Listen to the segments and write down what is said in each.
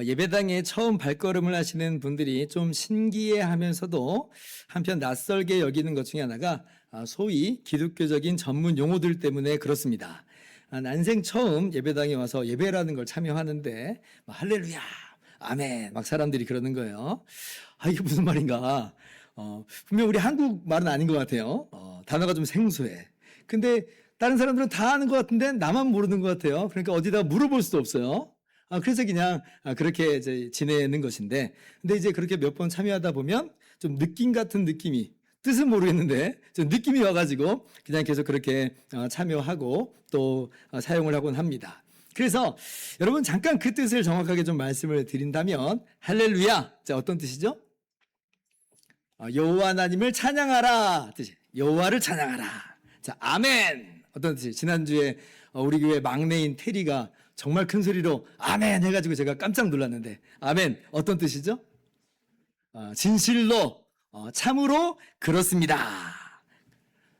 예배당에 처음 발걸음을 하시는 분들이 좀 신기해하면서도 한편 낯설게 여기는 것 중에 하나가 소위 기독교적인 전문 용어들 때문에 그렇습니다. 난생 처음 예배당에 와서 예배라는 걸 참여하는데 할렐루야, 아멘 막 사람들이 그러는 거예요. 이게 무슨 말인가? 분명 우리 한국 말은 아닌 것 같아요. 단어가 좀 생소해. 근데 다른 사람들은 다 아는 것 같은데 나만 모르는 것 같아요. 그러니까 어디다 물어볼 수도 없어요. 그래서 그냥 그렇게 이제 지내는 것인데, 근데 이제 그렇게 몇 번 참여하다 보면 좀 느낌 같은 느낌이, 뜻은 모르겠는데 좀 느낌이 와가지고 그냥 계속 그렇게 참여하고 또 사용을 하곤 합니다. 그래서 여러분 잠깐 그 뜻을 정확하게 좀 말씀을 드린다면, 할렐루야, 자 어떤 뜻이죠? 여호와 하나님을 찬양하라 뜻이, 여호와를 찬양하라. 자, 아멘 어떤 뜻이? 지난주에 우리 교회 막내인 테리가 정말 큰 소리로 아멘 해가지고 제가 깜짝 놀랐는데, 아멘 어떤 뜻이죠? 진실로, 참으로 그렇습니다,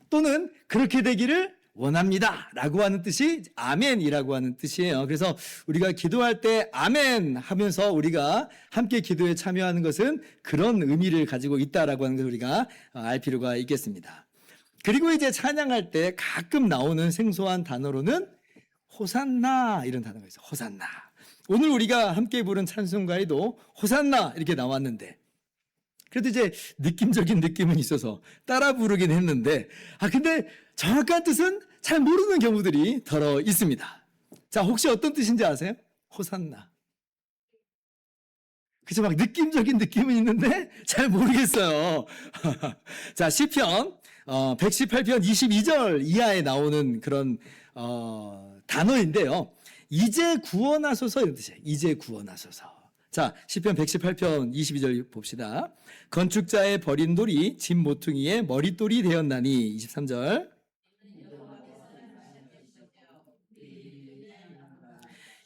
또는 그렇게 되기를 원합니다 라고 하는 뜻이 아멘이라고 하는 뜻이에요. 그래서 우리가 기도할 때 아멘 하면서 우리가 함께 기도에 참여하는 것은 그런 의미를 가지고 있다라고 하는 것을 우리가 알 필요가 있겠습니다. 그리고 이제 찬양할 때 가끔 나오는 생소한 단어로는 호산나 이런 단어가 있어요. 호산나. 오늘 우리가 함께 부른 찬송가에도 호산나 이렇게 나왔는데, 그래도 이제 느낌적인 느낌은 있어서 따라 부르긴 했는데, 근데 정확한 뜻은 잘 모르는 경우들이 더러 있습니다. 자, 혹시 어떤 뜻인지 아세요? 호산나. 그죠? 막 느낌적인 느낌은 있는데 잘 모르겠어요. 자, 시편 118편 22절 이하에 나오는 그런 단어인데요. 이제 구원하소서 이런 뜻이에요. 이제 구원하소서. 자, 시편 118편 22절 봅시다. 건축자의 버린 돌이 집 모퉁이의 머릿돌이 되었나니. 23절.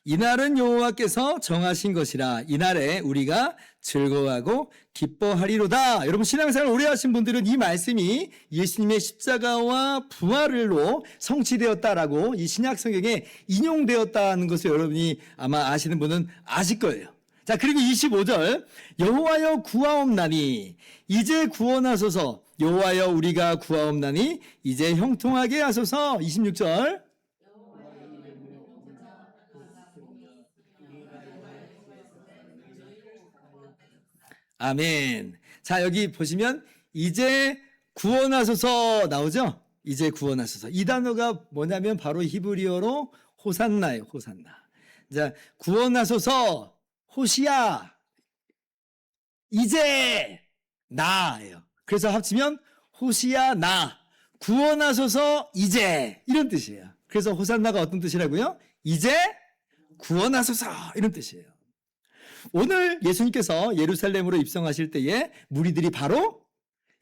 이날은 여호와께서 정하신 것이라 이날에 우리가 즐거워하고 기뻐하리로다. 여러분 신앙생활 오래 하신 분들은 이 말씀이 예수님의 십자가와 부활로 성취되었다라고 이 신약 성경에 인용되었다는 것을 여러분이 아마 아시는 분은 아실 거예요. 자, 그리고 25절 여호와여 구하옵나니 이제 구원하소서. 여호와여 우리가 구하옵나니 이제 형통하게 하소서. 26절 아멘. 자, 여기 보시면 이제 구원하소서 나오죠? 이제 구원하소서. 이 단어가 뭐냐면 바로 히브리어로 호산나예요. 호산나. 자, 구원하소서, 호시야, 이제 나예요. 그래서 합치면 호시야 나, 구원하소서 이제, 이런 뜻이에요. 그래서 호산나가 어떤 뜻이라고요? 이제 구원하소서, 이런 뜻이에요. 오늘 예수님께서 예루살렘으로 입성하실 때에 무리들이 바로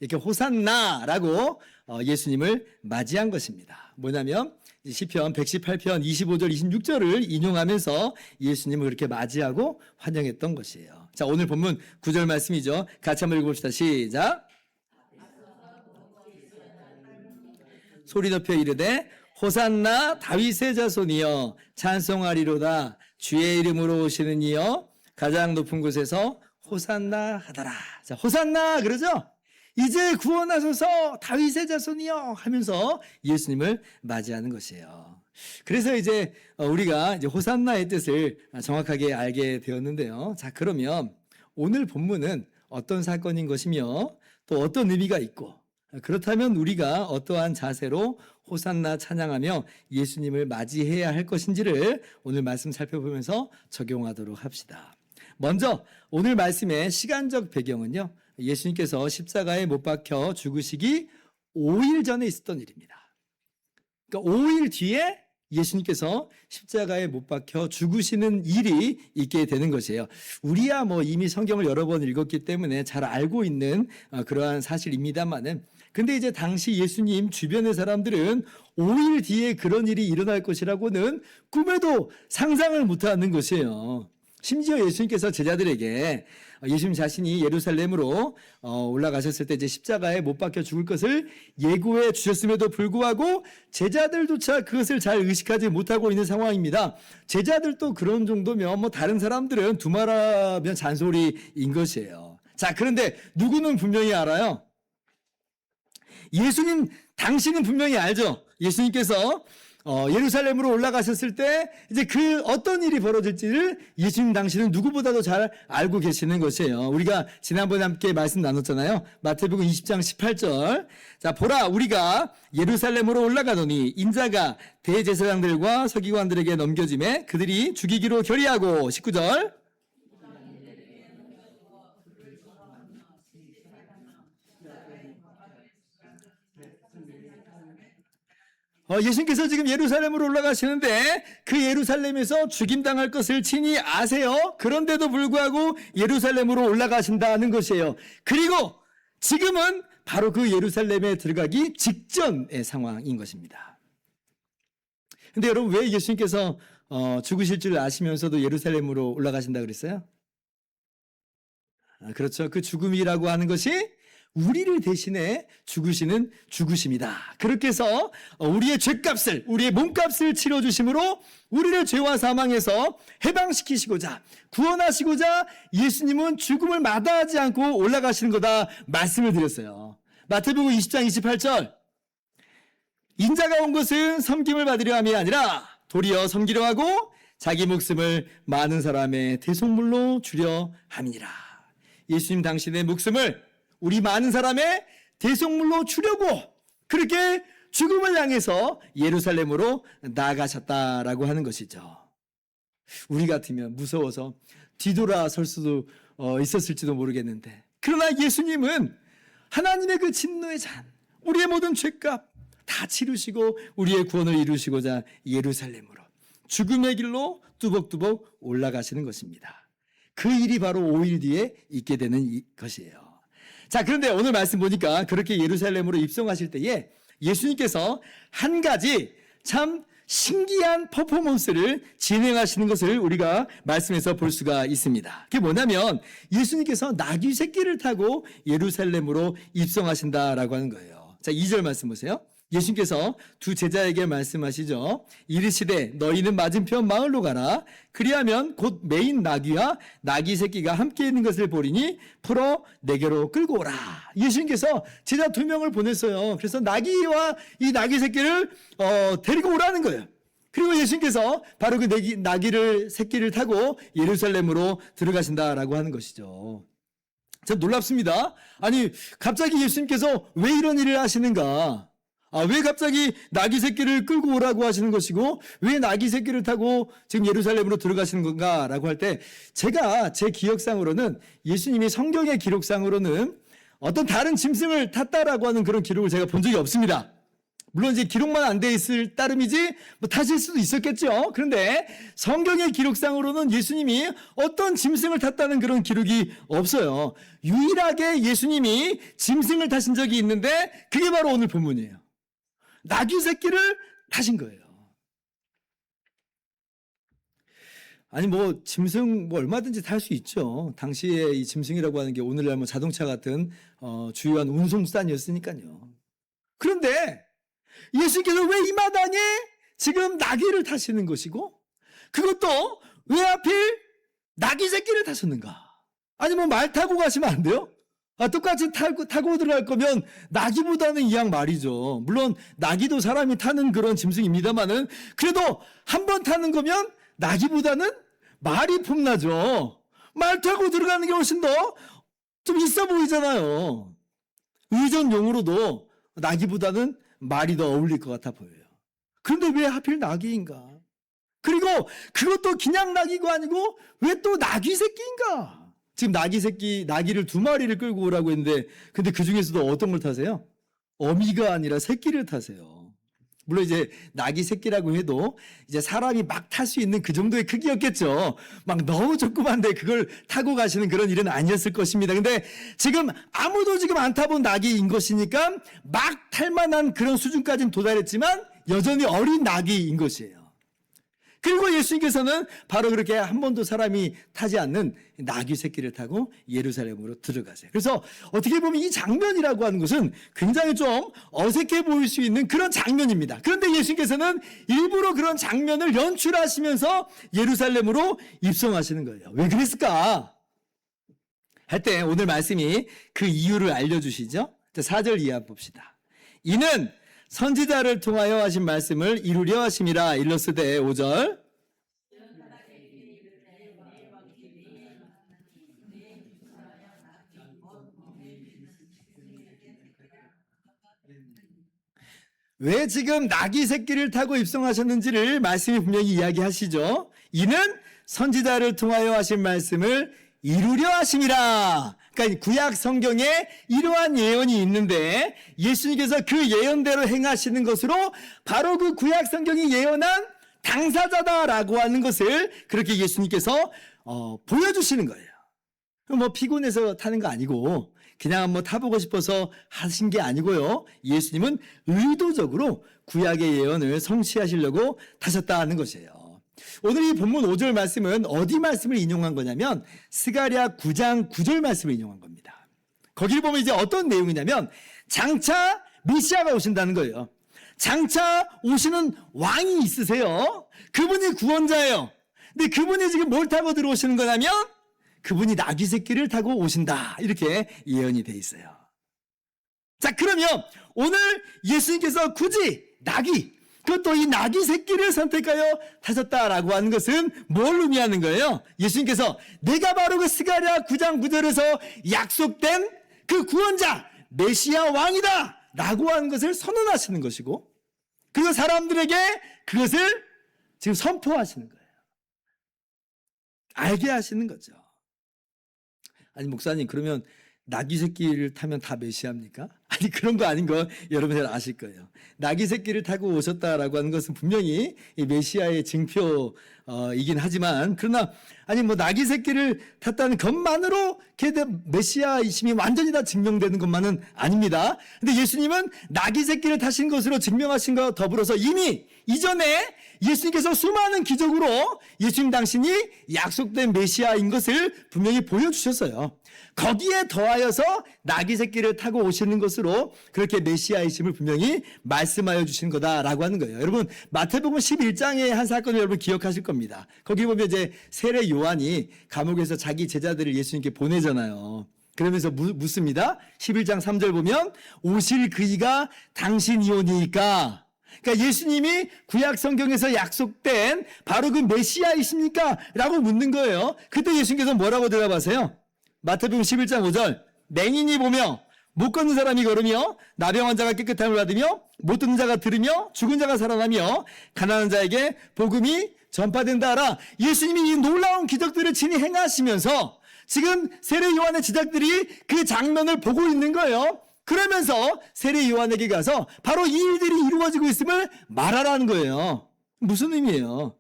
이렇게 호산나라고 예수님을 맞이한 것입니다. 뭐냐면 시편 118편 25절 26절을 인용하면서 예수님을 그렇게 맞이하고 환영했던 것이에요. 자, 오늘 본문 9절 말씀이죠. 같이 한번 읽어봅시다. 시작. 소리 높여 이르되 호산나 다윗의 자손이여 찬송하리로다. 주의 이름으로 오시는 이여 가장 높은 곳에서 호산나 하더라. 자, 호산나 그러죠? 이제 구원하소서 다윗의 자손이여 하면서 예수님을 맞이하는 것이에요. 그래서 이제 우리가 이제 호산나의 뜻을 정확하게 알게 되었는데요. 자, 그러면 오늘 본문은 어떤 사건인 것이며 또 어떤 의미가 있고, 그렇다면 우리가 어떠한 자세로 호산나 찬양하며 예수님을 맞이해야 할 것인지를 오늘 말씀 살펴보면서 적용하도록 합시다. 먼저 오늘 말씀의 시간적 배경은요, 예수님께서 십자가에 못 박혀 죽으시기 5일 전에 있었던 일입니다. 그러니까 5일 뒤에 예수님께서 십자가에 못 박혀 죽으시는 일이 있게 되는 것이에요. 우리야 뭐 이미 성경을 여러 번 읽었기 때문에 잘 알고 있는 그러한 사실입니다만은, 근데 이제 당시 예수님 주변의 사람들은 5일 뒤에 그런 일이 일어날 것이라고는 꿈에도 상상을 못하는 것이에요. 심지어 예수님께서 제자들에게 예수님 자신이 예루살렘으로 올라가셨을 때 이제 십자가에 못 박혀 죽을 것을 예고해 주셨음에도 불구하고 제자들조차 그것을 잘 의식하지 못하고 있는 상황입니다. 제자들도 그런 정도면 뭐 다른 사람들은 두말하면 잔소리인 것이에요. 자, 그런데 누구는 분명히 알아요. 예수님 당신은 분명히 알죠. 예수님께서 예루살렘으로 올라가셨을 때 이제 그 어떤 일이 벌어질지를 예수님 당신은 누구보다도 잘 알고 계시는 것이에요. 우리가 지난번에 함께 말씀 나눴잖아요. 마태복음 20장 18절. 자, 보라, 우리가 예루살렘으로 올라가더니 인자가 대제사장들과 서기관들에게 넘겨짐에 그들이 죽이기로 결의하고 19절. 예수님께서 지금 예루살렘으로 올라가시는데 그 예루살렘에서 죽임당할 것을 친히 아세요. 그런데도 불구하고 예루살렘으로 올라가신다는 것이에요. 그리고 지금은 바로 그 예루살렘에 들어가기 직전의 상황인 것입니다. 근데 여러분, 왜 예수님께서 죽으실 줄 아시면서도 예루살렘으로 올라가신다 그랬어요? 그렇죠. 그 죽음이라고 하는 것이 우리를 대신해 죽으시는 죽으심이다. 그렇게 해서 우리의 죄값을, 우리의 몸값을 치러주심으로 우리를 죄와 사망에서 해방시키시고자, 구원하시고자 예수님은 죽음을 마다하지 않고 올라가시는 거다 말씀을 드렸어요. 마태복음 20장 28절. 인자가 온 것은 섬김을 받으려 함이 아니라 도리어 섬기려 하고 자기 목숨을 많은 사람의 대속물로 주려 함이니라. 예수님 당신의 목숨을 우리 많은 사람의 대속물로 주려고 그렇게 죽음을 향해서 예루살렘으로 나아가셨다라고 하는 것이죠. 우리 같으면 무서워서 뒤돌아설 수도 있었을지도 모르겠는데, 그러나 예수님은 하나님의 그 진노의 잔, 우리의 모든 죄값 다 치르시고 우리의 구원을 이루시고자 예루살렘으로 죽음의 길로 뚜벅뚜벅 올라가시는 것입니다. 그 일이 바로 5일 뒤에 있게 되는 것이에요. 자, 그런데 오늘 말씀 보니까 그렇게 예루살렘으로 입성하실 때에 예수님께서 한 가지 참 신기한 퍼포먼스를 진행하시는 것을 우리가 말씀에서 볼 수가 있습니다. 그게 뭐냐면 예수님께서 나귀 새끼를 타고 예루살렘으로 입성하신다라고 하는 거예요. 자, 2절 말씀 보세요. 예수님께서 두 제자에게 말씀하시죠. 이르시되 너희는 맞은편 마을로 가라. 그리하면 곧 메인 나귀와 나귀 새끼가 함께 있는 것을 보리니 풀어 내게로 끌고 오라. 예수님께서 제자 2명을 보냈어요. 그래서 나귀와 이 나귀 새끼를 데리고 오라는 거예요. 그리고 예수님께서 바로 그 나귀를 새끼를 타고 예루살렘으로 들어가신다라고 하는 것이죠. 참 놀랍습니다. 아니, 갑자기 예수님께서 왜 이런 일을 하시는가? 왜 갑자기 나귀 새끼를 끌고 오라고 하시는 것이고 왜 나귀 새끼를 타고 지금 예루살렘으로 들어가시는 건가라고 할 때, 제가 제 기억상으로는 예수님이 성경의 기록상으로는 어떤 다른 짐승을 탔다라고 하는 그런 기록을 제가 본 적이 없습니다. 물론 이제 기록만 안 돼 있을 따름이지 뭐 타실 수도 있었겠죠. 그런데 성경의 기록상으로는 예수님이 어떤 짐승을 탔다는 그런 기록이 없어요. 유일하게 예수님이 짐승을 타신 적이 있는데 그게 바로 오늘 본문이에요. 나귀 새끼를 타신 거예요. 아니 뭐 짐승 뭐 얼마든지 탈 수 있죠. 당시에 이 짐승이라고 하는 게 오늘날 뭐 자동차 같은 주요한 운송수단이었으니까요. 그런데 예수님께서 왜 이 마당에 지금 나귀를 타시는 것이고, 그것도 왜 하필 나귀 새끼를 타셨는가? 아니 뭐 말 타고 가시면 안 돼요? 똑같이 타고 들어갈 거면 나귀보다는 이양 말이죠. 물론 나귀도 사람이 타는 그런 짐승입니다만은 그래도 한 번 타는 거면 나귀보다는 말이 폼나죠. 말 타고 들어가는 게 훨씬 더 좀 있어 보이잖아요. 의전용으로도 나귀보다는 말이 더 어울릴 것 같아 보여요. 그런데 왜 하필 나귀인가? 그리고 그것도 그냥 나귀가 아니고 왜 또 나귀 새끼인가? 지금 나귀를 2마리를 끌고 오라고 했는데, 근데 그 중에서도 어떤 걸 타세요? 어미가 아니라 새끼를 타세요. 물론 이제 나귀 새끼라고 해도 이제 사람이 막 탈 수 있는 그 정도의 크기였겠죠. 막 너무 조그만데 그걸 타고 가시는 그런 일은 아니었을 것입니다. 근데 지금 아무도 지금 안 타본 나귀인 것이니까 막 탈만한 그런 수준까지는 도달했지만 여전히 어린 나귀인 것이에요. 그리고 예수님께서는 바로 그렇게 한 번도 사람이 타지 않는 나귀 새끼를 타고 예루살렘으로 들어가세요. 그래서 어떻게 보면 이 장면이라고 하는 것은 굉장히 좀 어색해 보일 수 있는 그런 장면입니다. 그런데 예수님께서는 일부러 그런 장면을 연출하시면서 예루살렘으로 입성하시는 거예요. 왜 그랬을까? 할 때 오늘 말씀이 그 이유를 알려주시죠. 4절 이하 봅시다. 이는 선지자를 통하여 하신 말씀을 이루려 하심이라. 일러스되 5절. 왜 지금 나귀 새끼를 타고 입성하셨는지를 말씀이 분명히 이야기하시죠. 이는 선지자를 통하여 하신 말씀을 이루려 하심이라. 그러니까 구약 성경에 이러한 예언이 있는데 예수님께서 그 예언대로 행하시는 것으로 바로 그 구약 성경이 예언한 당사자다라고 하는 것을 그렇게 예수님께서 보여주시는 거예요. 뭐 피곤해서 타는 거 아니고 그냥 뭐 타보고 싶어서 하신 게 아니고요. 예수님은 의도적으로 구약의 예언을 성취하시려고 타셨다는 것이에요. 오늘 이 본문 5절 말씀은 어디 말씀을 인용한 거냐면 스가랴 9장 9절 말씀을 인용한 겁니다. 거기를 보면 이제 어떤 내용이냐면 장차 메시아가 오신다는 거예요. 장차 오시는 왕이 있으세요. 그분이 구원자예요. 근데 그분이 지금 뭘 타고 들어오시는 거냐면 그분이 나귀 새끼를 타고 오신다. 이렇게 예언이 돼 있어요. 자, 그러면 오늘 예수님께서 굳이 나귀, 그것도 이 나귀 새끼를 선택하여 타셨다라고 하는 것은 뭘 의미하는 거예요? 예수님께서 내가 바로 그 스가랴 9장 9절에서 약속된 그 구원자, 메시아 왕이다! 라고 하는 것을 선언하시는 것이고, 그리고 사람들에게 그것을 지금 선포하시는 거예요. 알게 하시는 거죠. 아니, 목사님, 그러면 나귀 새끼를 타면 다 메시아입니까? 아니, 그런 거 아닌 거 여러분 잘 아실 거예요. 나귀 새끼를 타고 오셨다라고 하는 것은 분명히 이 메시아의 증표이긴 하지만, 그러나 아니 뭐 나귀 새끼를 탔다는 것만으로 메시아이심이 완전히 다 증명되는 것만은 아닙니다. 근데 예수님은 나귀 새끼를 타신 것으로 증명하신 것 더불어서 이미 이전에 예수님께서 수많은 기적으로 예수님 당신이 약속된 메시아인 것을 분명히 보여주셨어요. 거기에 더하여서 나귀 새끼를 타고 오시는 것으로 그렇게 메시아이심을 분명히 말씀하여 주신 거다라고 하는 거예요. 여러분 마태복음 11장의 한 사건을 여러분 기억하실 겁니다. 거기 보면 이제 세례 요한이 감옥에서 자기 제자들을 예수님께 보내잖아요. 그러면서 묻습니다. 11장 3절 보면 오실 그이가 당신이오니까, 그러니까 예수님이 구약 성경에서 약속된 바로 그 메시아이십니까? 라고 묻는 거예요. 그때 예수님께서 뭐라고 대답하세요? 마태복음 11장 5절. 맹인이 보며 못 걷는 사람이 걸으며 나병 환자가 깨끗함을 받으며 못 듣는 자가 들으며 죽은 자가 살아나며 가난한 자에게 복음이 전파된다 하라. 예수님이 이 놀라운 기적들을 친히 행하시면서 지금 세례 요한의 제자들이 그 장면을 보고 있는 거예요. 그러면서 세례 요한에게 가서 바로 이 일들이 이루어지고 있음을 말하라는 거예요. 무슨 의미예요?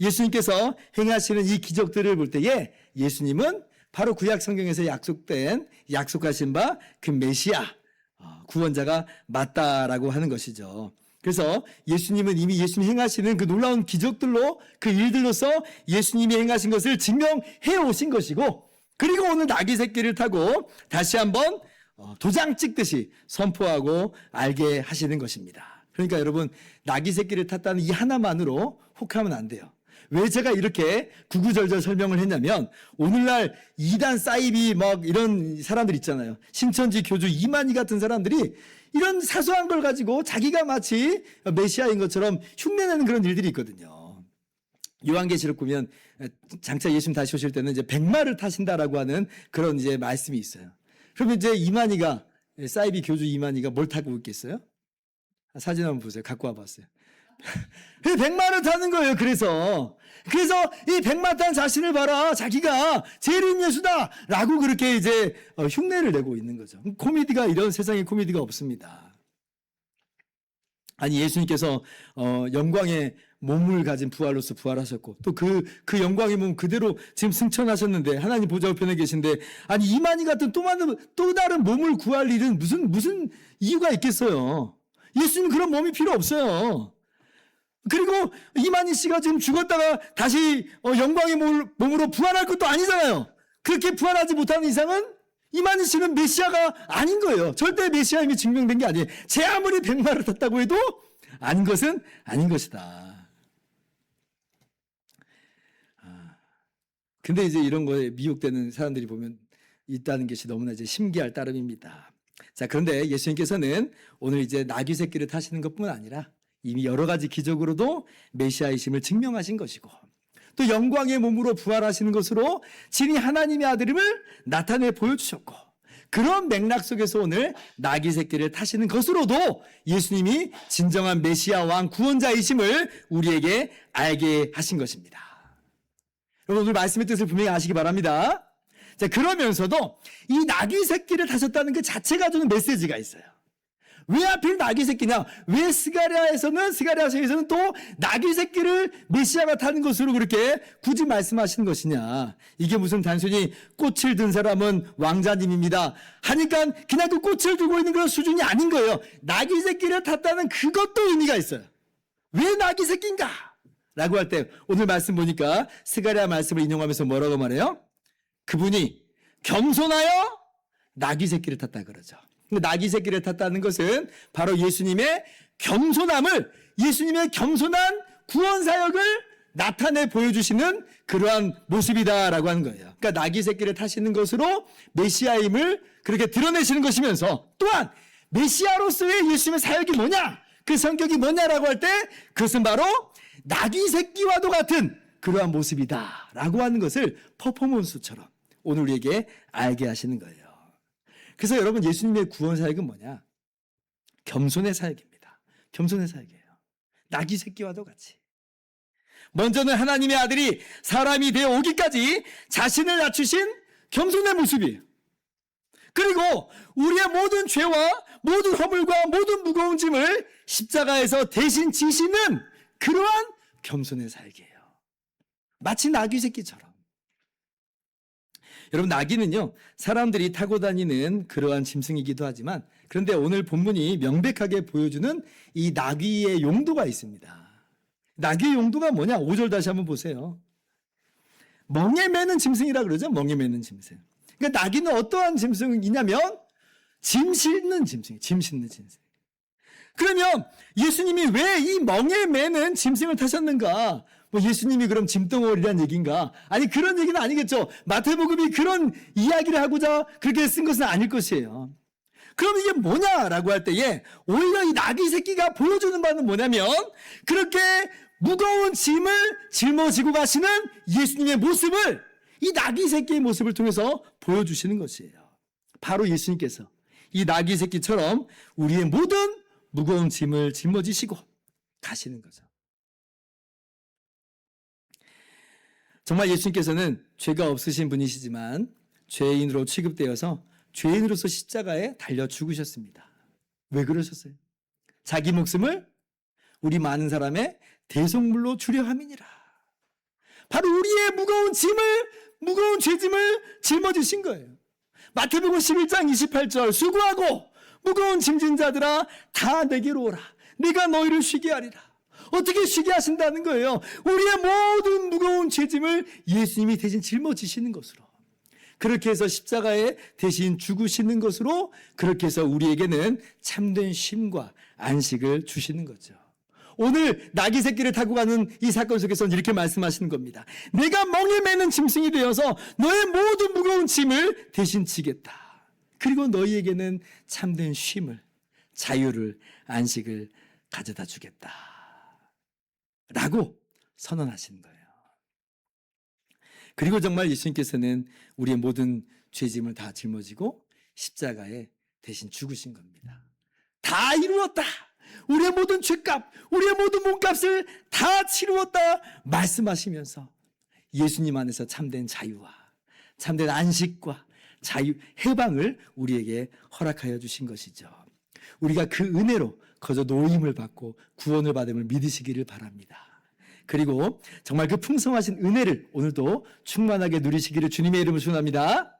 예수님께서 행하시는 이 기적들을 볼 때에 예수님은 바로 구약 성경에서 약속하신 바 그 메시아 구원자가 맞다라고 하는 것이죠. 그래서 예수님은 이미 예수님이 행하시는 그 놀라운 기적들로 그 일들로서 예수님이 행하신 것을 증명해 오신 것이고, 그리고 오늘 나귀 새끼를 타고 다시 한번 도장 찍듯이 선포하고 알게 하시는 것입니다. 그러니까 여러분 나귀 새끼를 탔다는 이 하나만으로 혹하면 안 돼요. 왜 제가 이렇게 구구절절 설명을 했냐면 오늘날 이단 사이비 막 이런 사람들 있잖아요. 신천지 교주 이만희 같은 사람들이 이런 사소한 걸 가지고 자기가 마치 메시아인 것처럼 흉내내는 그런 일들이 있거든요. 요한계시록 보면 장차 예수님 다시 오실 때는 이제 백마를 타신다라고 하는 그런 이제 말씀이 있어요. 그러면 이제 이만희가 사이비 교주 이만희가 뭘 타고 있겠어요? 사진 한번 보세요. 갖고 와봤어요. 백마를 타는 거예요. 그래서 이 백마 탄 자신을 봐라. 자기가 재림 예수다 라고 그렇게 이제 흉내를 내고 있는 거죠. 코미디가, 이런 세상에 코미디가 없습니다. 아니 예수님께서 영광의 몸을 가진 부활로서 부활하셨고 또 그 영광의 몸 그대로 지금 승천하셨는데 하나님 보좌 우편에 계신데, 아니 이만희 같은 또 다른 몸을 구할 일은 무슨 이유가 있겠어요? 예수님 그런 몸이 필요 없어요. 그리고 이만희 씨가 지금 죽었다가 다시 영광의 몸으로 부활할 것도 아니잖아요. 그렇게 부활하지 못하는 이상은 이만희 씨는 메시아가 아닌 거예요. 절대 메시아임이 증명된 게 아니에요. 제 아무리 백마를 탔다고 해도 아닌 것은 아닌 것이다. 근데 이제 이런 거에 미혹되는 사람들이 보면 있다는 것이 너무나 이제 심기할 따름입니다. 자, 그런데 예수님께서는 오늘 이제 나귀 새끼를 타시는 것뿐 아니라 이미 여러 가지 기적으로도 메시아이심을 증명하신 것이고, 또 영광의 몸으로 부활하시는 것으로 진히 하나님의 아들임을 나타내 보여주셨고, 그런 맥락 속에서 오늘 나귀 새끼를 타시는 것으로도 예수님이 진정한 메시아 왕 구원자이심을 우리에게 알게 하신 것입니다. 여러분, 오늘 말씀의 뜻을 분명히 아시기 바랍니다. 자, 그러면서도 이 나귀 새끼를 타셨다는 그 자체가 주는 메시지가 있어요. 왜 하필 나귀 새끼냐? 왜 스가랴서에서는 또 나귀 새끼를 메시아가 타는 것으로 그렇게 굳이 말씀하시는 것이냐? 이게 무슨 단순히 꽃을 든 사람은 왕자님입니다 하니까 그냥 그 꽃을 들고 있는 그런 수준이 아닌 거예요. 나귀 새끼를 탔다는 그것도 의미가 있어요. 왜 나귀 새끼인가? 라고 할 때 오늘 말씀 보니까 스가랴 말씀을 인용하면서 뭐라고 말해요? 그분이 겸손하여 나귀 새끼를 탔다 그러죠. 나귀 새끼를 탔다는 것은 바로 예수님의 겸손함을, 예수님의 겸손한 구원 사역을 나타내 보여주시는 그러한 모습이다라고 하는 거예요. 그러니까 나귀 새끼를 타시는 것으로 메시아임을 그렇게 드러내시는 것이면서, 또한 메시아로서의 예수님의 사역이 뭐냐, 그 성격이 뭐냐라고 할 때 그것은 바로 나귀 새끼와도 같은 그러한 모습이다라고 하는 것을 퍼포먼스처럼 오늘 우리에게 알게 하시는 거예요. 그래서 여러분, 예수님의 구원 사역은 뭐냐? 겸손의 사역입니다. 겸손의 사역이에요. 나귀 새끼와도 같이. 먼저는 하나님의 아들이 사람이 되어 오기까지 자신을 낮추신 겸손의 모습이에요. 그리고 우리의 모든 죄와 모든 허물과 모든 무거운 짐을 십자가에서 대신 지시는 그러한 겸손의 사역이에요. 마치 나귀 새끼처럼. 여러분, 나귀는요, 사람들이 타고 다니는 그러한 짐승이기도 하지만, 그런데 오늘 본문이 명백하게 보여주는 이 나귀의 용도가 있습니다. 나귀의 용도가 뭐냐? 5절 다시 한번 보세요. 멍에 매는 짐승이라 그러죠? 멍에 매는 짐승. 그러니까 나귀는 어떠한 짐승이냐면 짐 싣는 짐승이에요. 짐 싣는 짐승. 그러면 예수님이 왜 이 멍에 매는 짐승을 타셨는가? 뭐 예수님이 그럼 짐덩어리란 얘기인가? 아니, 그런 얘기는 아니겠죠. 마태복음이 그런 이야기를 하고자 그렇게 쓴 것은 아닐 것이에요. 그럼 이게 뭐냐라고 할 때에 오히려 이 나귀 새끼가 보여주는 바는 뭐냐면, 그렇게 무거운 짐을 짊어지고 가시는 예수님의 모습을 이 나귀 새끼의 모습을 통해서 보여주시는 것이에요. 바로 예수님께서 이 나귀 새끼처럼 우리의 모든 무거운 짐을 짊어지시고 가시는 거죠. 정말 예수님께서는 죄가 없으신 분이시지만 죄인으로 취급되어서 죄인으로서 십자가에 달려 죽으셨습니다. 왜 그러셨어요? 자기 목숨을 우리 많은 사람의 대속물로 주려 함이니라. 바로 우리의 무거운 죄짐을 짊어지신 거예요. 마태복음 11장 28절, 수고하고 무거운 짐진 자들아 다 내게로 오라. 내가 너희를 쉬게 하리라. 어떻게 쉬게 하신다는 거예요? 우리의 모든 무거운 죄짐을 예수님이 대신 짊어지시는 것으로, 그렇게 해서 십자가에 대신 죽으시는 것으로, 그렇게 해서 우리에게는 참된 쉼과 안식을 주시는 거죠. 오늘 나귀 새끼를 타고 가는 이 사건 속에서는 이렇게 말씀하시는 겁니다. 내가 멍에 매는 짐승이 되어서 너의 모든 무거운 짐을 대신 지겠다. 그리고 너희에게는 참된 쉼을, 자유를, 안식을 가져다 주겠다 라고 선언하시는 거예요. 그리고 정말 예수님께서는 우리의 모든 죄짐을 다 짊어지고 십자가에 대신 죽으신 겁니다. 다 이루었다. 우리의 모든 죄값, 우리의 모든 몸값을 다 치루었다 말씀하시면서 예수님 안에서 참된 자유와 참된 안식과 자유, 해방을 우리에게 허락하여 주신 것이죠. 우리가 그 은혜로 거저 노임을 받고 구원을 받음을 믿으시기를 바랍니다. 그리고 정말 그 풍성하신 은혜를 오늘도 충만하게 누리시기를 주님의 이름으로 축원합니다.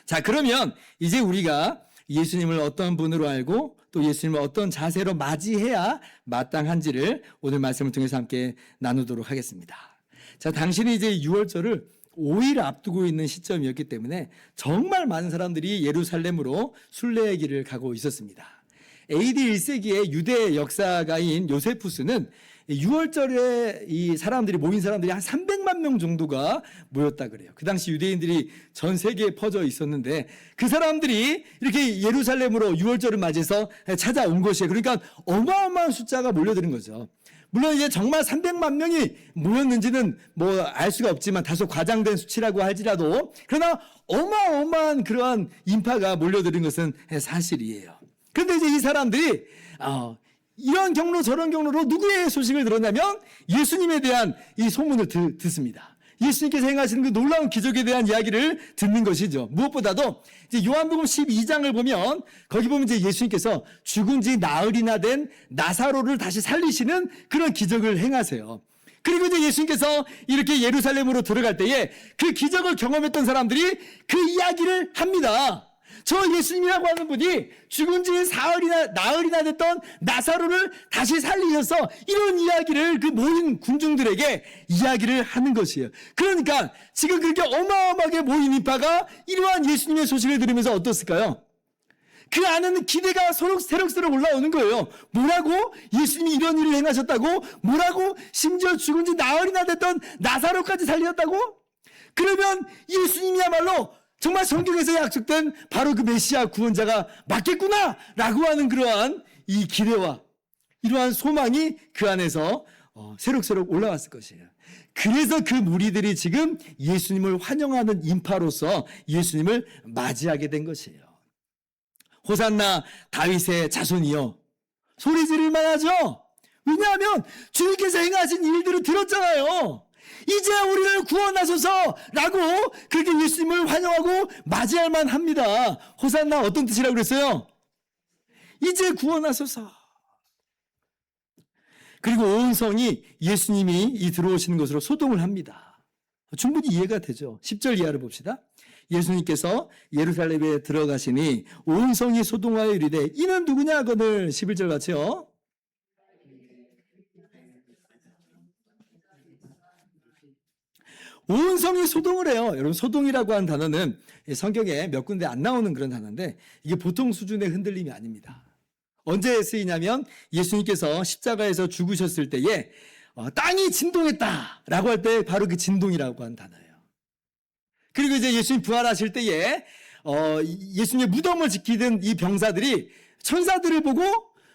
자, 그러면 이제 우리가 예수님을 어떤 분으로 알고 또 예수님을 어떤 자세로 맞이해야 마땅한지를 오늘 말씀을 통해서 함께 나누도록 하겠습니다. 자, 당신이 이제 6월절을 5일 앞두고 있는 시점이었기 때문에 정말 많은 사람들이 예루살렘으로 순례의 길을 가고 있었습니다. AD 1세기의 유대 역사가인 요세푸스는 6월절에 이 사람들이 모인 사람들이 한 300만 명 정도가 모였다 그래요. 그 당시 유대인들이 전 세계에 퍼져 있었는데 그 사람들이 이렇게 예루살렘으로 6월절을 맞이해서 찾아온 것이에요. 그러니까 어마어마한 숫자가 몰려드는 거죠. 물론 이제 정말 300만 명이 모였는지는 뭐 알 수가 없지만 다소 과장된 수치라고 할지라도 그러나 어마어마한 그러한 인파가 몰려드는 것은 사실이에요. 그런데 이제 이 사람들이 이런 경로 저런 경로로 누구의 소식을 들었냐면 예수님에 대한 이 소문을 듣습니다. 예수님께서 행하시는 그 놀라운 기적에 대한 이야기를 듣는 것이죠. 무엇보다도 이제 요한복음 12장을 보면 거기 보면 이제 예수님께서 죽은 지 나흘이나 된 나사로를 다시 살리시는 그런 기적을 행하세요. 그리고 이제 예수님께서 이렇게 예루살렘으로 들어갈 때에 그 기적을 경험했던 사람들이 그 이야기를 합니다. 저 예수님이라고 하는 분이 죽은 지 나흘이나 됐던 나사로를 다시 살리셔서 이런 이야기를 그 모인 군중들에게 이야기를 하는 것이에요. 그러니까 지금 그렇게 어마어마하게 모인 인파가 이러한 예수님의 소식을 들으면서 어떻을까요? 그 안에는 기대가 새록새록 올라오는 거예요. 뭐라고? 예수님이 이런 일을 행하셨다고? 뭐라고? 심지어 죽은 지 나흘이나 됐던 나사로까지 살리셨다고? 그러면 예수님이야말로 정말 성경에서 약속된 바로 그 메시아 구원자가 맞겠구나 라고 하는 그러한 이 기대와 이러한 소망이 그 안에서 새록새록 올라왔을 것이에요. 그래서 그 무리들이 지금 예수님을 환영하는 인파로서 예수님을 맞이하게 된 것이에요. 호산나 다윗의 자손이여 소리 지를 만하죠. 왜냐하면 주님께서 행하신 일들을 들었잖아요. 이제 우리를 구원하소서라고 그렇게 예수님을 환영하고 맞이할 만합니다. 호산나 어떤 뜻이라고 그랬어요? 이제 구원하소서. 그리고 온 성이 예수님이 들어오시는 것으로 소동을 합니다. 충분히 이해가 되죠. 10절 이하를 봅시다. 예수님께서 예루살렘에 들어가시니 온 성이 소동하여 이르되 이는 누구냐 하거늘 11절 같이요. 온 성이 소동을 해요. 여러분 소동이라고 하는 단어는 성경에 몇 군데 안 나오는 그런 단어인데 이게 보통 수준의 흔들림이 아닙니다. 언제 쓰이냐면 예수님께서 십자가에서 죽으셨을 때에 땅이 진동했다라고 할 때 바로 그 진동이라고 하는 단어예요. 그리고 이제 예수님 부활하실 때에 예수님의 무덤을 지키던 이 병사들이 천사들을 보고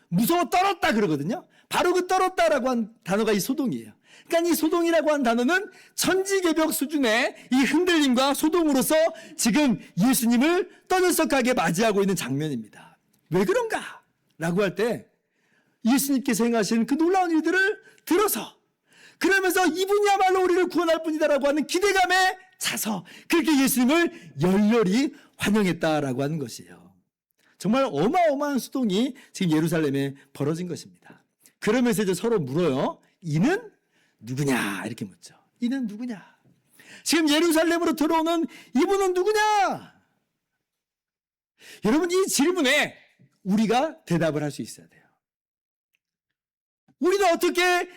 무서워 떨었다 그러거든요. 바로 그 떨었다라고 한 단어가 이 소동이에요. 그러니까 이 소동이라고 한 단어는 천지개벽 수준의 이 흔들림과 소동으로서 지금 예수님을 떠들썩하게 맞이하고 있는 장면입니다. 왜 그런가? 라고 할 때 예수님께서 행하신 그 놀라운 일들을 들어서 그러면서 이분이야말로 우리를 구원할 분이다라고 하는 기대감에 차서 그렇게 예수님을 열렬히 환영했다라고 하는 것이에요. 정말 어마어마한 수동이 지금 예루살렘에 벌어진 것입니다. 그러면서 이제 서로 물어요. 이는 누구냐? 이렇게 묻죠. 이는 누구냐? 지금 예루살렘으로 들어오는 이분은 누구냐? 여러분 이 질문에 우리가 대답을 할 수 있어야 돼요. 우리는 어떻게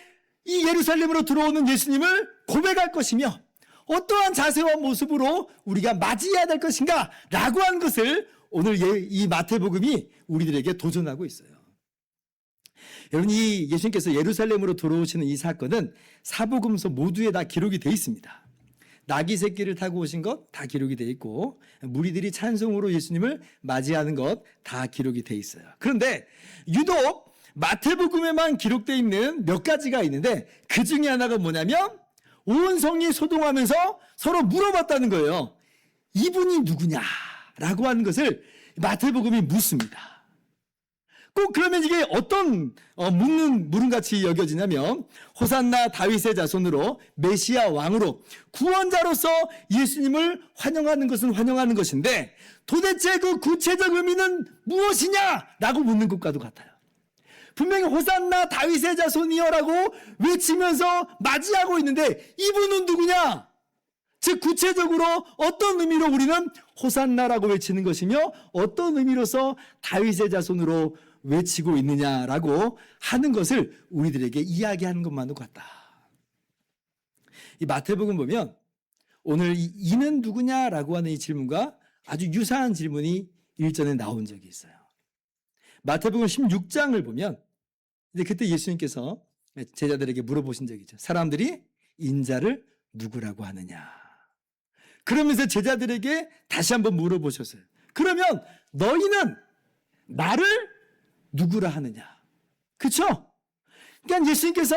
이 예루살렘으로 들어오는 예수님을 고백할 것이며 어떠한 자세와 모습으로 우리가 맞이해야 될 것인가? 라고 한 것을 오늘 이 마태복음이 우리들에게 도전하고 있어요. 여러분 이 예수님께서 예루살렘으로 들어오시는 이 사건은 사복음서 모두에 다 기록이 되어 있습니다. 나귀 새끼를 타고 오신 것 다 기록이 되어 있고 무리들이 찬송으로 예수님을 맞이하는 것 다 기록이 되어 있어요. 그런데 유독 마태복음에만 기록되어 있는 몇 가지가 있는데 그 중에 하나가 뭐냐면 온 성이 소동하면서 서로 물어봤다는 거예요. 이분이 누구냐라고 하는 것을 마태복음이 묻습니다. 꼭 그러면 이게 어떤 물음같이 여겨지냐면 호산나 다윗의 자손으로 메시아 왕으로 구원자로서 예수님을 환영하는 것은 환영하는 것인데 도대체 그 구체적 의미는 무엇이냐라고 묻는 것과도 같아요. 분명히 호산나 다윗의 자손이여라고 외치면서 맞이하고 있는데 이분은 누구냐? 즉 구체적으로 어떤 의미로 우리는 호산나라고 외치는 것이며 어떤 의미로서 다윗의 자손으로 외치고 있느냐라고 하는 것을 우리들에게 이야기하는 것만도 같다. 이 마태복음 보면 오늘 이는 누구냐라고 하는 이 질문과 아주 유사한 질문이 일전에 나온 적이 있어요. 마태복음 16장을 보면 이제 그때 예수님께서 제자들에게 물어보신 적이 있죠. 사람들이 인자를 누구라고 하느냐. 그러면서 제자들에게 다시 한번 물어보셨어요. 그러면 너희는 나를 누구라 하느냐. 그렇죠? 그러니까 예수님께서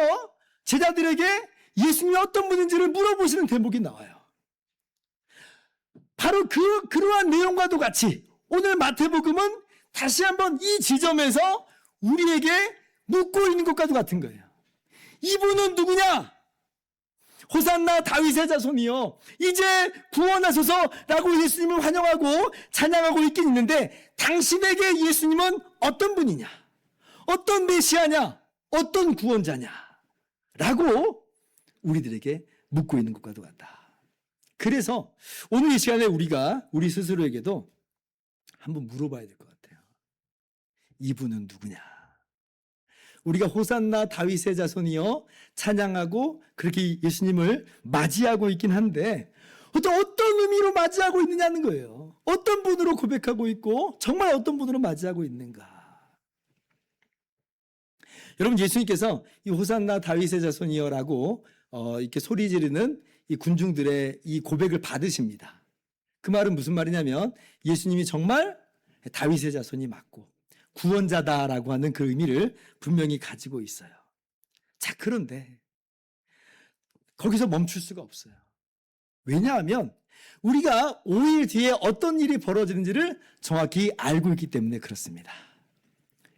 제자들에게 예수님이 어떤 분인지를 물어보시는 대목이 나와요. 바로 그러한 내용과도 같이 오늘 마태복음은 다시 한번 이 지점에서 우리에게 묻고 있는 것과도 같은 거예요. 이분은 누구냐? 호산나 다윗의 자손이요, 이제 구원하소서라고 예수님을 환영하고 찬양하고 있긴 있는데 당신에게 예수님은 어떤 분이냐? 어떤 메시아냐? 어떤 구원자냐? 라고 우리들에게 묻고 있는 것과도 같다. 그래서 오늘 이 시간에 우리가 우리 스스로에게도 한번 물어봐야 될 것 같아요. 이분은 누구냐? 우리가 호산나 다윗의 자손이여 찬양하고 그렇게 예수님을 맞이하고 있긴 한데 어떤 의미로 맞이하고 있느냐는 거예요. 어떤 분으로 고백하고 있고 정말 어떤 분으로 맞이하고 있는가. 여러분, 예수님께서 이 호산나 다윗의 자손이여라고 이렇게 소리 지르는 이 군중들의 이 고백을 받으십니다. 그 말은 무슨 말이냐면 예수님이 정말 다윗의 자손이 맞고 구원자다라고 하는 그 의미를 분명히 가지고 있어요. 자, 그런데 거기서 멈출 수가 없어요. 왜냐하면 우리가 5일 뒤에 어떤 일이 벌어지는지를 정확히 알고 있기 때문에 그렇습니다.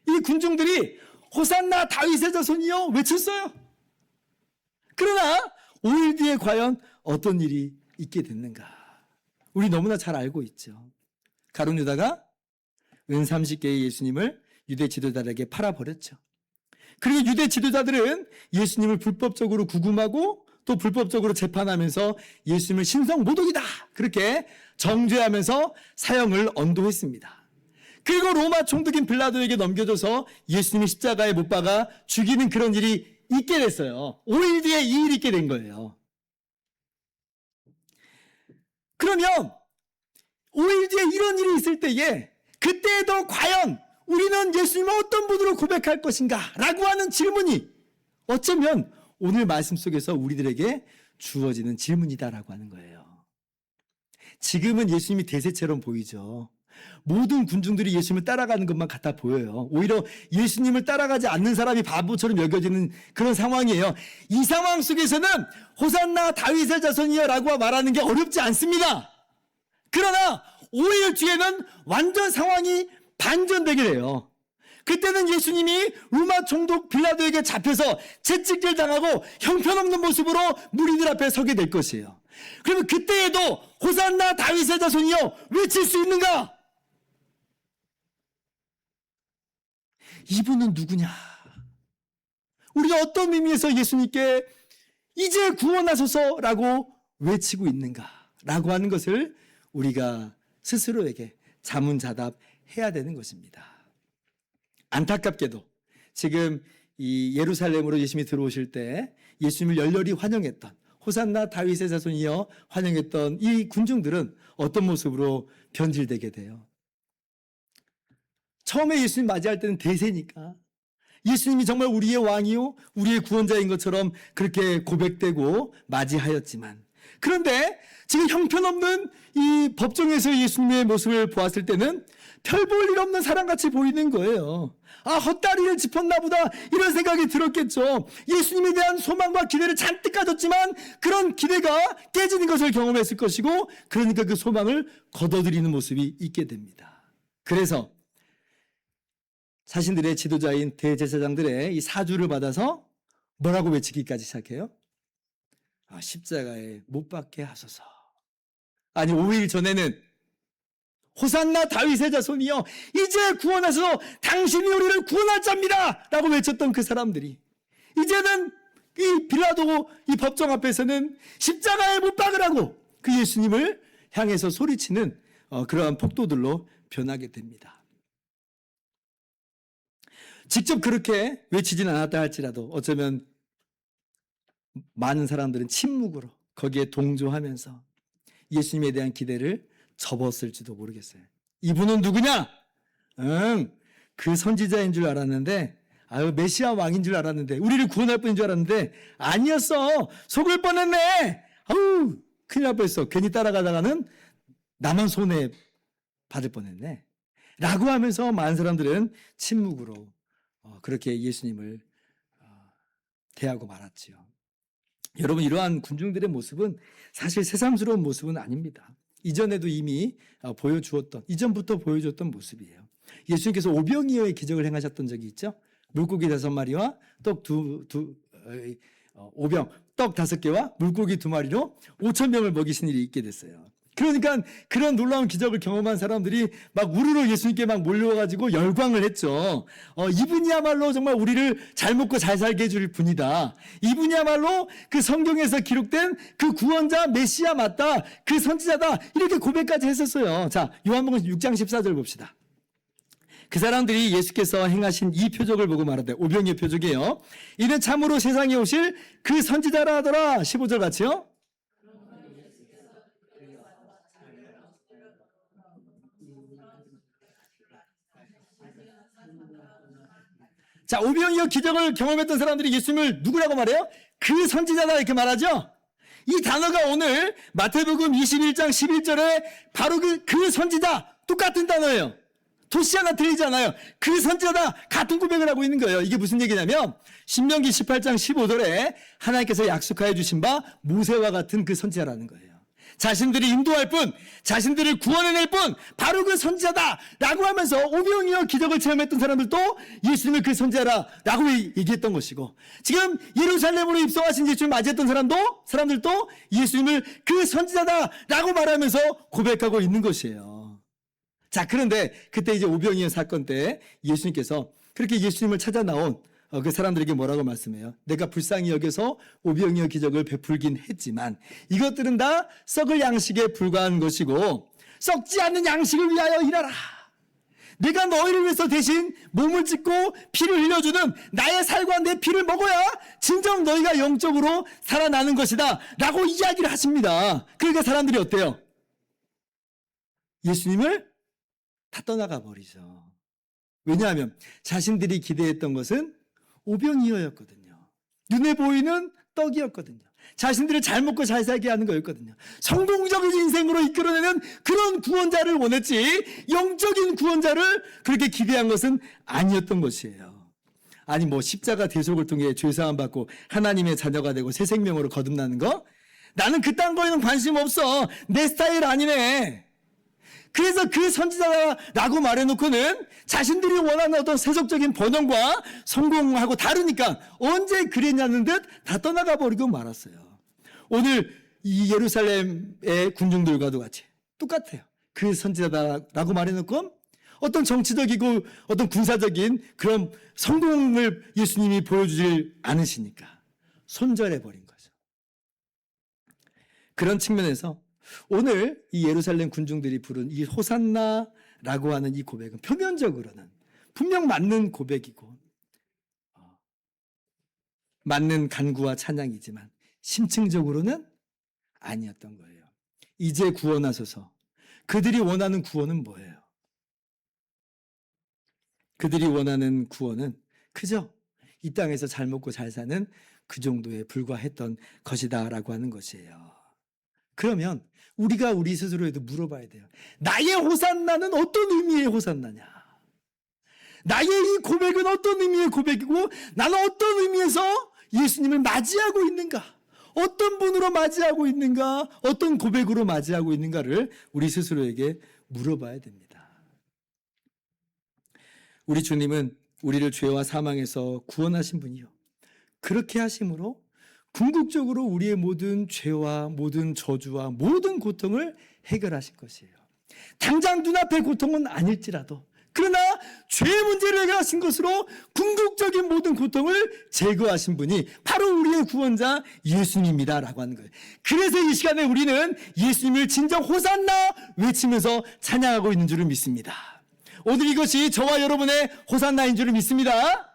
이 군중들이 호산나 다윗의 자손이여 외쳤어요. 그러나 5일 뒤에 과연 어떤 일이 있게 됐는가? 우리 너무나 잘 알고 있죠. 가룟 유다가 은 30개의 예수님을 유대 지도자들에게 팔아버렸죠. 그리고 유대 지도자들은 예수님을 불법적으로 구금하고 또 불법적으로 재판하면서 예수님을 신성 모독이다 그렇게 정죄하면서 사형을 언도했습니다. 그리고 로마 총독인 빌라도에게 넘겨줘서 예수님이 십자가에 못 박아 죽이는 그런 일이 있게 됐어요. 5일 뒤에 이 일이 있게 된 거예요. 그러면 5일 뒤에 이런 일이 있을 때에 그때에도 과연 우리는 예수님을 어떤 분으로 고백할 것인가 라고 하는 질문이 어쩌면 오늘 말씀 속에서 우리들에게 주어지는 질문이다라고 하는 거예요. 지금은 예수님이 대세처럼 보이죠. 모든 군중들이 예수님을 따라가는 것만 같아 보여요. 오히려 예수님을 따라가지 않는 사람이 바보처럼 여겨지는 그런 상황이에요. 이 상황 속에서는 호산나 다윗의 자손이여 라고 말하는 게 어렵지 않습니다. 그러나 5일 뒤에는 완전 상황이 반전되게 돼요. 그때는 예수님이 로마 총독 빌라도에게 잡혀서 채찍질 당하고 형편없는 모습으로 무리들 앞에 서게 될 것이에요. 그러면 그때에도 호산나 다윗의 자손이여 외칠 수 있는가? 이분은 누구냐? 우리가 어떤 의미에서 예수님께 이제 구원하소서라고 외치고 있는가? 라고 하는 것을 우리가 스스로에게 자문자답해야 되는 것입니다. 안타깝게도 지금 이 예루살렘으로 예수님이 들어오실 때 예수님을 열렬히 환영했던 호산나 다윗의 자손이여 환영했던 이 군중들은 어떤 모습으로 변질되게 돼요? 처음에 예수님 맞이할 때는 대세니까 예수님이 정말 우리의 왕이요 우리의 구원자인 것처럼 그렇게 고백되고 맞이하였지만, 그런데 지금 형편없는 이 법정에서 예수님의 모습을 보았을 때는 별 볼 일 없는 사람같이 보이는 거예요. 아, 헛다리를 짚었나 보다 이런 생각이 들었겠죠. 예수님에 대한 소망과 기대를 잔뜩 가졌지만 그런 기대가 깨지는 것을 경험했을 것이고, 그러니까 그 소망을 거둬들이는 모습이 있게 됩니다. 그래서 자신들의 지도자인 대제사장들의 이 사주를 받아서 뭐라고 외치기까지 시작해요? 아, 십자가에 못 박게 하소서. 아니, 5일 전에는 호산나 다윗의 자손이여 이제 구원하소서, 당신이 우리를 구원할 자입니다 라고 외쳤던 그 사람들이 이제는 이 빌라도 이 법정 앞에서는 십자가에 못 박으라고 그 예수님을 향해서 소리치는 그러한 폭도들로 변하게 됩니다. 직접 그렇게 외치지는 않았다 할지라도 어쩌면 많은 사람들은 침묵으로 거기에 동조하면서 예수님에 대한 기대를 접었을지도 모르겠어요. 이분은 누구냐? 그 선지자인 줄 알았는데, 메시아 왕인 줄 알았는데, 우리를 구원할 분인 줄 알았는데 아니었어. 속을 뻔했네. 큰일 날 뻔했어. 괜히 따라가다가는 나만 손해 받을 뻔했네. 라고 하면서 많은 사람들은 침묵으로 그렇게 예수님을 대하고 말았지요. 여러분, 이러한 군중들의 모습은 사실 새삼스러운 모습은 아닙니다. 이전에도 이미 이전부터 보여줬던 모습이에요. 예수님께서 오병이어의 기적을 행하셨던 적이 있죠. 물고기 5마리와 떡 5개와 물고기 2마리로 5,000명을 먹이신 일이 있게 됐어요. 그러니까 그런 놀라운 기적을 경험한 사람들이 막 우르르 예수님께 막 몰려와가지고 열광을 했죠. 이분이야말로 정말 우리를 잘 먹고 잘 살게 해줄 분이다. 이분이야말로 그 성경에서 기록된 그 구원자 메시아 맞다. 그 선지자다. 이렇게 고백까지 했었어요. 자, 요한복음 6장 14절 봅시다. 그 사람들이 예수께서 행하신 이 표적을 보고 말하되, 오병이어 표적이에요. 이는 참으로 세상에 오실 그 선지자라 하더라. 15절 같이요. 자, 오병이어 기적을 경험했던 사람들이 예수님을 누구라고 말해요? 그 선지자다 이렇게 말하죠. 이 단어가 오늘 마태복음 21장 11절에 바로 그 선지자, 똑같은 단어예요. 도시 하나 들리지 않아요. 그 선지자다, 같은 고백을 하고 있는 거예요. 이게 무슨 얘기냐면 신명기 18장 15절에 하나님께서 약속하여 주신 바 모세와 같은 그 선지자라는 거예요. 자신들이 인도할 뿐, 자신들을 구원해낼 뿐, 바로 그 선지자다 라고 하면서 오병이어 기적을 체험했던 사람들도 예수님을 그 선지자라 라고 얘기했던 것이고, 지금 예루살렘으로 입성하신 예수님을 맞이했던 사람들도 예수님을 그 선지자다 라고 말하면서 고백하고 있는 것이에요. 자, 그런데 그때 이제 오병이어 사건 때 예수님께서 그렇게 예수님을 찾아 나온 그 사람들에게 뭐라고 말씀해요? 내가 불쌍히 여겨서 오병이어 기적을 베풀긴 했지만 이것들은 다 썩을 양식에 불과한 것이고 썩지 않는 양식을 위하여 일하라. 내가 너희를 위해서 대신 몸을 찢고 피를 흘려주는 나의 살과 내 피를 먹어야 진정 너희가 영적으로 살아나는 것이다 라고 이야기를 하십니다. 그러니까 사람들이 어때요? 예수님을 다 떠나가 버리죠. 왜냐하면 자신들이 기대했던 것은 오병이어였거든요. 눈에 보이는 떡이었거든요. 자신들을 잘 먹고 잘 살게 하는 거였거든요. 성공적인 인생으로 이끌어내는 그런 구원자를 원했지 영적인 구원자를 그렇게 기대한 것은 아니었던 것이에요. 아니 십자가 대속을 통해 죄사함 받고 하나님의 자녀가 되고 새 생명으로 거듭나는 거? 나는 그딴 거에는 관심 없어. 내 스타일 아니네. 그래서 그 선지자라고 말해놓고는 자신들이 원하는 어떤 세속적인 번영과 성공하고 다르니까 언제 그랬냐는 듯 다 떠나가 버리고 말았어요. 오늘 이 예루살렘의 군중들과도 같이 똑같아요. 그 선지자라고 말해놓고 어떤 정치적이고 어떤 군사적인 그런 성공을 예수님이 보여주질 않으시니까 손절해버린 거죠. 그런 측면에서 오늘 이 예루살렘 군중들이 부른 이 호산나라고 하는 이 고백은 표면적으로는 분명 맞는 고백이고 맞는 간구와 찬양이지만 심층적으로는 아니었던 거예요. 이제 구원하소서. 그들이 원하는 구원은 뭐예요? 그들이 원하는 구원은 그저 이 땅에서 잘 먹고 잘 사는 그 정도에 불과했던 것이다라고 하는 것이에요. 그러면 우리가 우리 스스로에도 물어봐야 돼요. 나의 호산나는 어떤 의미의 호산나냐? 나의 이 고백은 어떤 의미의 고백이고 나는 어떤 의미에서 예수님을 맞이하고 있는가? 어떤 분으로 맞이하고 있는가? 어떤 고백으로 맞이하고 있는가를 우리 스스로에게 물어봐야 됩니다. 우리 주님은 우리를 죄와 사망에서 구원하신 분이요. 그렇게 하심으로 궁극적으로 우리의 모든 죄와 모든 저주와 모든 고통을 해결하실 것이에요. 당장 눈앞의 고통은 아닐지라도 그러나 죄의 문제를 해결하신 것으로 궁극적인 모든 고통을 제거하신 분이 바로 우리의 구원자 예수님입니다라고 하는 거예요. 그래서 이 시간에 우리는 예수님을 진정 호산나 외치면서 찬양하고 있는 줄을 믿습니다. 오늘 이것이 저와 여러분의 호산나인 줄을 믿습니다.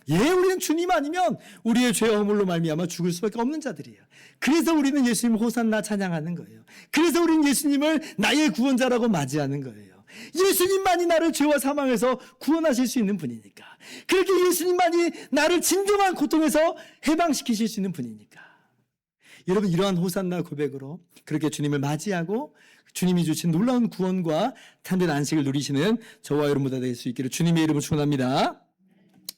예, 우리는 주님 아니면 우리의 죄와 허물로 말미암아 죽을 수밖에 없는 자들이에요. 그래서 우리는 예수님 호산나 찬양하는 거예요. 그래서 우리는 예수님을 나의 구원자라고 맞이하는 거예요. 예수님만이 나를 죄와 사망에서 구원하실 수 있는 분이니까. 그렇게 예수님만이 나를 진정한 고통에서 해방시키실 수 있는 분이니까. 여러분, 이러한 호산나 고백으로 그렇게 주님을 맞이하고 주님이 주신 놀라운 구원과 참된 안식을 누리시는 저와 여러분보다 될 수 있기를 주님의 이름으로 축원합니다.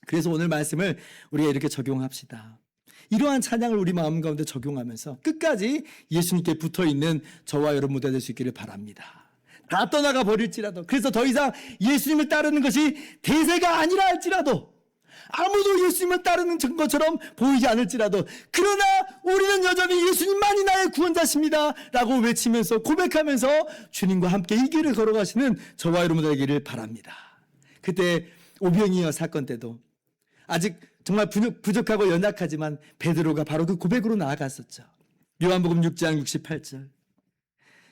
그래서 오늘 말씀을 우리가 이렇게 적용합시다. 이러한 찬양을 우리 마음 가운데 적용하면서 끝까지 예수님께 붙어있는 저와 여러분보다 될 수 있기를 바랍니다. 다 떠나가 버릴지라도, 그래서 더 이상 예수님을 따르는 것이 대세가 아니라 할지라도, 아무도 예수님을 따르는 것처럼 보이지 않을지라도, 그러나 우리는 여전히 예수님만이 나의 구원자십니다 라고 외치면서 고백하면서 주님과 함께 이 길을 걸어가시는 저와 여러분 되기를 바랍니다. 그때 오병이어 사건 때도 아직 정말 부족하고 연약하지만 베드로가 바로 그 고백으로 나아갔었죠. 요한복음 6장 68절.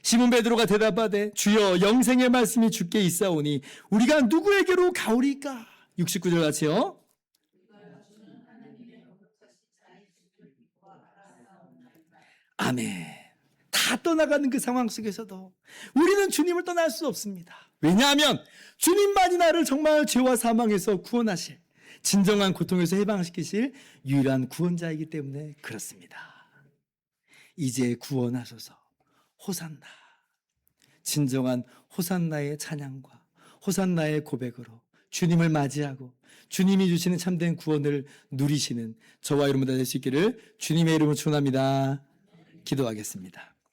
시몬 베드로가 대답하되 주여 영생의 말씀이 주께 있사오니 우리가 누구에게로 가오리까? 69절 같이요. 아멘. 다 떠나가는 그 상황 속에서도 우리는 주님을 떠날 수 없습니다. 왜냐하면 주님만이 나를 정말 죄와 사망에서 구원하실, 진정한 고통에서 해방시키실 유일한 구원자이기 때문에 그렇습니다. 이제 구원하소서. 호산나. 진정한 호산나의 찬양과 호산나의 고백으로 주님을 맞이하고 주님이 주시는 참된 구원을 누리시는 저와 여러분 다 될 수 있기를 주님의 이름으로 축원합니다. 기도하겠습니다.